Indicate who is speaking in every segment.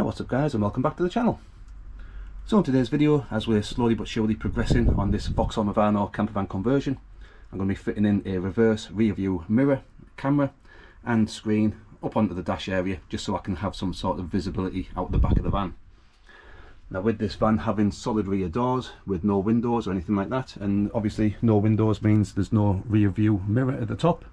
Speaker 1: Hey, what's up guys, and welcome back to the channel. So in today's video, as we're slowly but surely progressing on this Vauxhall Movano or camper van conversion, I'm going to be fitting in a reverse rear view mirror, camera and screen up onto the dash area, just so I can have some sort of visibility out the back of the van. Now with this van having solid rear doors with no windows or anything like that, and obviously no windows means there's no rear view mirror at the top.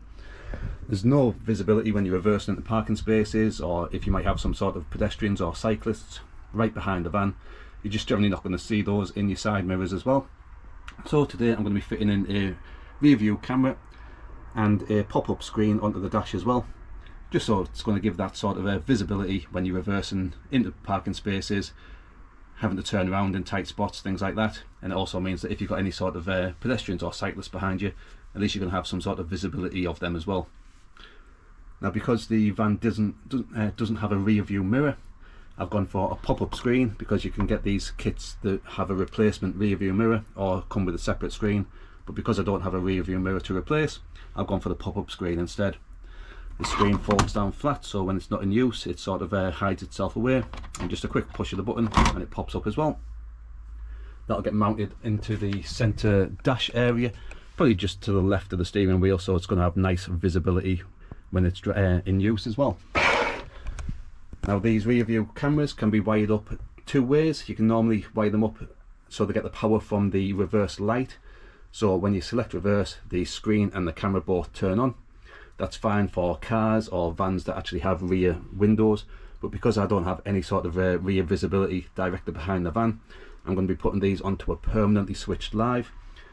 Speaker 1: There's no visibility when you're reversing into parking spaces, or if you might have some sort of pedestrians or cyclists right behind the van. You're just generally not going to see those in your side mirrors as well. So today I'm going to be fitting in a rear view camera and a pop-up screen onto the dash as well, just so it's going to give that sort of visibility when you're reversing into parking spaces, having to turn around in tight spots, things like that. And it also means that if you've got any sort of pedestrians or cyclists behind you, at least you're going to have some sort of visibility of them as well. Now because the van doesn't have a rear view mirror, I've gone for a pop-up screen, because you can get these kits that have a replacement rear view mirror or come with a separate screen, but because I don't have a rear view mirror to replace, I've gone for the pop-up screen instead. The screen folds down flat, so when it's not in use it sort of hides itself away, and just a quick push of the button and it pops up as well. That'll get mounted into the centre dash area, probably just to the left of the steering wheel, so it's going to have nice visibility when it's in use as well. Now these rear view cameras can be wired up two ways. You can normally wire them up so they get the power from the reverse light, so when you select reverse, the screen and the camera both turn on. That's fine for cars or vans that actually have rear windows, but because I don't have any sort of rear visibility directly behind the van, I'm going to be putting these onto a permanently switched live.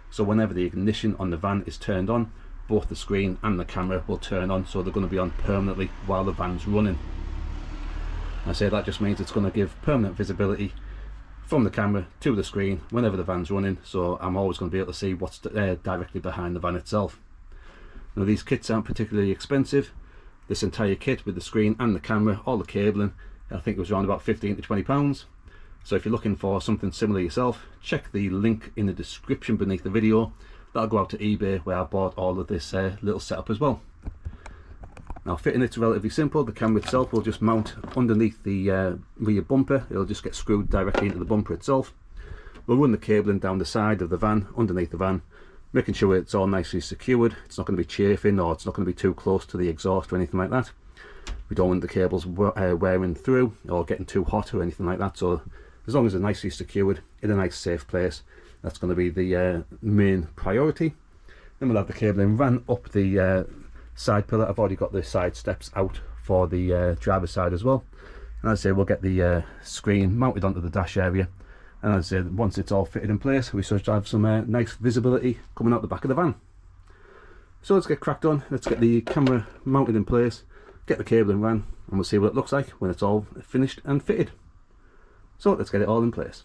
Speaker 1: So whenever the ignition on the van is turned on, both the screen and the camera will turn on, so they're going to be on permanently while the van's running. I say that just means it's going to give permanent visibility from the camera to the screen whenever the van's running, so I'm always going to be able to see what's directly behind the van itself. Now these kits aren't particularly expensive. This entire kit with the screen and the camera, all the cabling, I think it was around about £15 to £20. So if you're looking for something similar yourself, check the link in the description beneath the video. That'll go out to eBay, where I bought all of this little setup as well. Now fitting it's relatively simple. The camera itself will just mount underneath the rear bumper. It'll just get screwed directly into the bumper itself. We'll run the cabling down the side of the van, underneath the van, making sure it's all nicely secured. It's not going to be chafing, or it's not going to be too close to the exhaust or anything like that. We don't want the cables wearing through or getting too hot or anything like that, so as long as they're nicely secured in a nice safe place, that's going to be the main priority. Then we'll have the cabling ran up the side pillar. I've already got the side steps out for the driver's side as well. And as I say, we'll get the screen mounted onto the dash area, and as I say, once it's all fitted in place, we should have some nice visibility coming out the back of the van. So let's get cracked on. Let's get the camera mounted in place, get the cabling ran, and we'll see what it looks like when it's all finished and fitted. So let's get it all in place.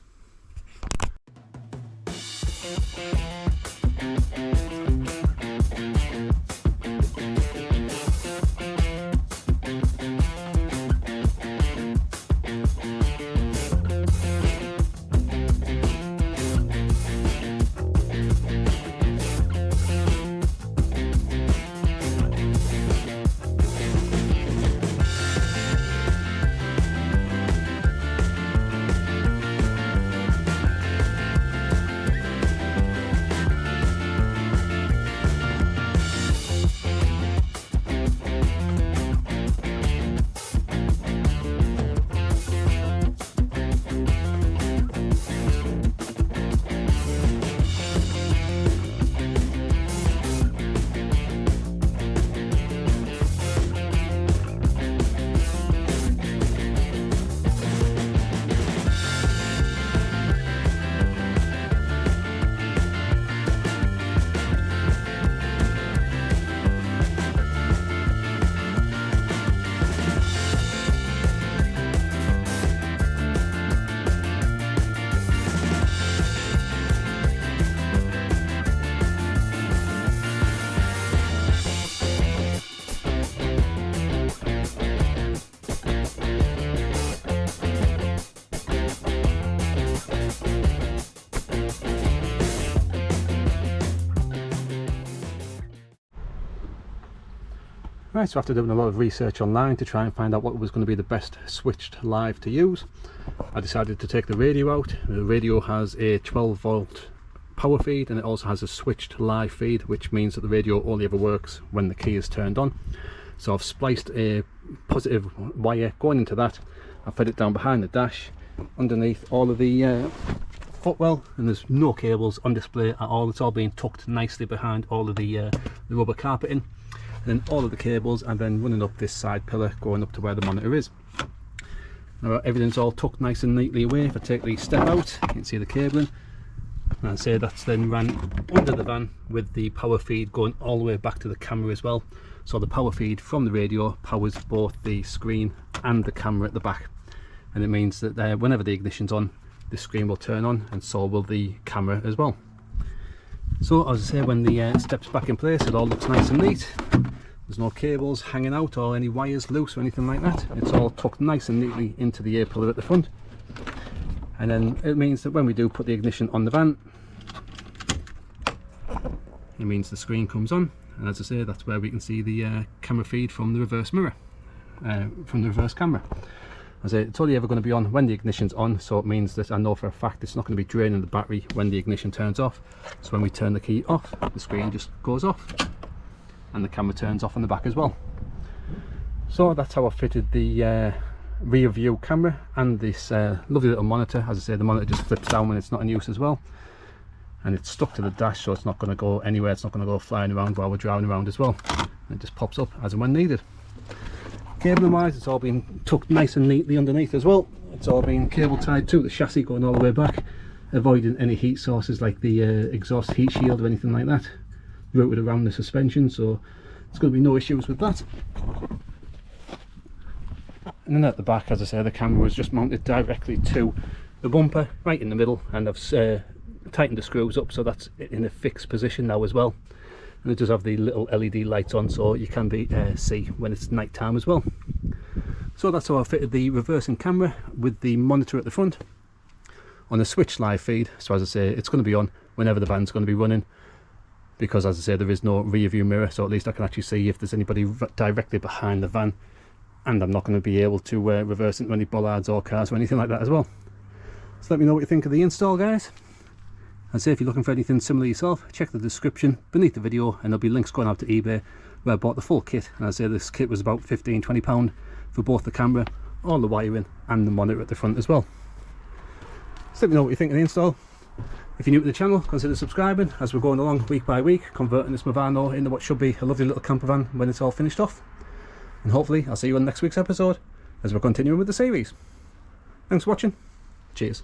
Speaker 1: Right, so after doing a lot of research online to try and find out what was going to be the best switched live to use, I decided to take the radio out. The radio has a 12-volt power feed, and it also has a switched live feed, which means that the radio only ever works when the key is turned on. So I've spliced a positive wire going into that. I've fed it down behind the dash, underneath all of the footwell, and there's no cables on display at all. It's all being tucked nicely behind all of the rubber carpeting. And then all of the cables, and then running up this side pillar going up to where the monitor is. Now everything's all tucked nice and neatly away. If I take the step out, you can see the cabling, and I say that's then ran under the van with the power feed going all the way back to the camera as well. So the power feed from the radio powers both the screen and the camera at the back, and it means that whenever the ignition's on, the screen will turn on, and so will the camera as well. So as I say, when the steps back in place, it all looks nice and neat. There's no cables hanging out or any wires loose or anything like that. It's all tucked nice and neatly into the A-pillar at the front. And then it means that when we do put the ignition on the van, it means the screen comes on. And as I say, that's where we can see the camera feed from the reverse mirror, from the reverse camera. As I say, it's only ever going to be on when the ignition's on, so it means that I know for a fact it's not going to be draining the battery when the ignition turns off. So when we turn the key off, the screen just goes off, and the camera turns off on the back as well. So that's how I fitted the rear view camera and this lovely little monitor. As I say, the monitor just flips down when it's not in use as well, and it's stuck to the dash, so it's not going to go anywhere. It's not going to go flying around while we're driving around as well. And it just pops up as and when needed. Cabling wise, it's all been tucked nice and neatly underneath as well. It's all been cable tied to the chassis going all the way back, avoiding any heat sources like the exhaust heat shield or anything like that, routed around the suspension, so there's going to be no issues with that. And then at the back, as I say, the camera was just mounted directly to the bumper right in the middle, and I've tightened the screws up so that's in a fixed position now as well. And it does have the little LED lights on, so you can see when it's night time as well. So that's how I fitted the reversing camera with the monitor at the front on a switch live feed. So as I say, it's going to be on whenever the van's going to be running, because as I say, there is no rear view mirror, so at least I can actually see if there's anybody directly behind the van, and I'm not going to be able to reverse into any bollards or cars or anything like that as well. So let me know what you think of the install, guys. And say if you're looking for anything similar yourself, check the description beneath the video, and there'll be links going out to eBay where I bought the full kit. And I say this kit was about £15–20 for both the camera, all the wiring, and the monitor at the front as well. So let me know what you think of the install. If you're new to the channel, consider subscribing, as we're going along week by week, converting this Movano into what should be a lovely little camper van when it's all finished off. And hopefully I'll see you on next week's episode as we're continuing with the series. Thanks for watching. Cheers.